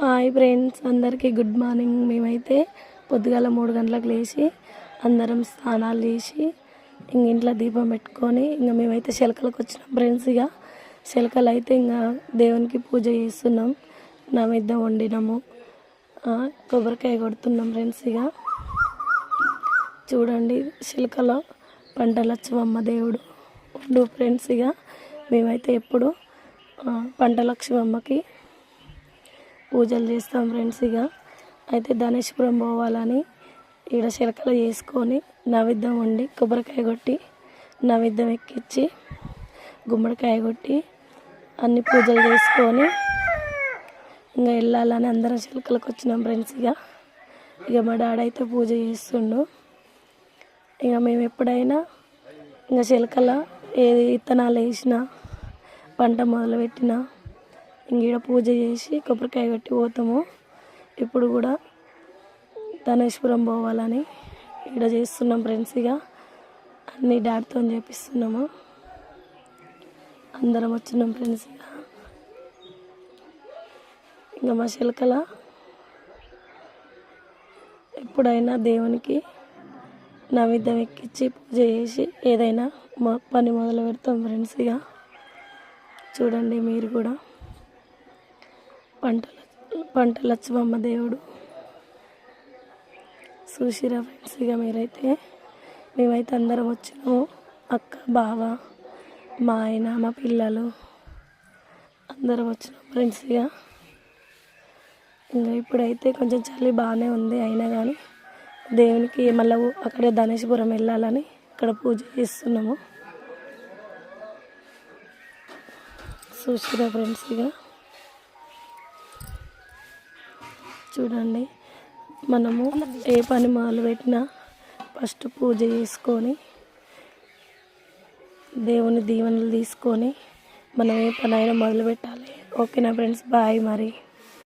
Hi friends, అందరికీ good morning. మేమైతే పొద్దుగాల 3 గంటలకు లేచి అందరం స్నానాలు చేసి ఇంట్లో దీపం పెట్టుకొని మేమైతే చిలకలకు వచ్చినాం ఫ్రెండ్స్. చిలకలు అయితే దేవునికి పూజ చేస్తున్నాం, నైవేద్యం వండినాము, కొబ్బరికాయ కొడుతున్నాం ఫ్రెండ్స్. చూడండి, చిలకలో పంటలక్ష్మమ్మ దేవుడు ఉండు ఫ్రెండ్స్. మేమైతే ఎప్పుడు పంటలక్ష్మమ్మకి పూజలు చేస్తాం ఫ్రెండ్స్. అయితే ధనేశ్వరం పోవాలని ఈడ చిలకలు చేసుకొని నైవేద్యం వండి కొబ్బరికాయ కొట్టి నైవేద్యం ఎక్కించి గుమ్మడికాయ కొట్టి అన్ని పూజలు చేసుకొని వెళ్ళాలని అందరం చిలకలకు వచ్చినాం ఫ్రెండ్స్. మా డాడీ అయితే పూజ చేస్తుండు. మేము ఎప్పుడైనా చిలకల ఏది విత్తనాలు వేసినా పంట మొదలుపెట్టినా ఈడ పూజ చేసి కొబ్బరికాయ కొట్టి పోతాము. ఇప్పుడు కూడా ధనేశ్వరం పోవాలని ఈడ చేస్తున్నాం ఫ్రెండ్స్. అన్నీ డాడీతో చేపిస్తున్నాము, అందరం వచ్చినాం ఫ్రెండ్స్. మా చిలకల ఎప్పుడైనా దేవునికి నైవేద్యం ఎక్కించి పూజ చేసి ఏదైనా పని మొదలు పెడతాం ఫ్రెండ్స్. చూడండి, మీరు కూడా పంటలక్ష్మమ్మ దేవుడు చూసిరా ఫ్రెండ్స్. మేమైతే అందరం వచ్చినాము, అక్క, బావ, మా ఆయన, మా పిల్లలు అందరం వచ్చినాం ఫ్రెండ్స్. ఇప్పుడైతే కొంచెం చలి బాగానే ఉంది, అయినా కానీ దేవునికి మళ్ళీ అక్కడ ధనేశ్వరం వెళ్ళాలని ఇక్కడ పూజ చేస్తున్నాము. చూసిరా ఫ్రెండ్స్. చూడండి, మనము ఏ పని మొదలుపెట్టినా ఫస్ట్ పూజ చేసుకొని దేవుని దీవెనలు తీసుకొని మనం ఏ పని అయినా మొదలు పెట్టాలి. ఓకేనా ఫ్రెండ్స్, బాయ్ మరి.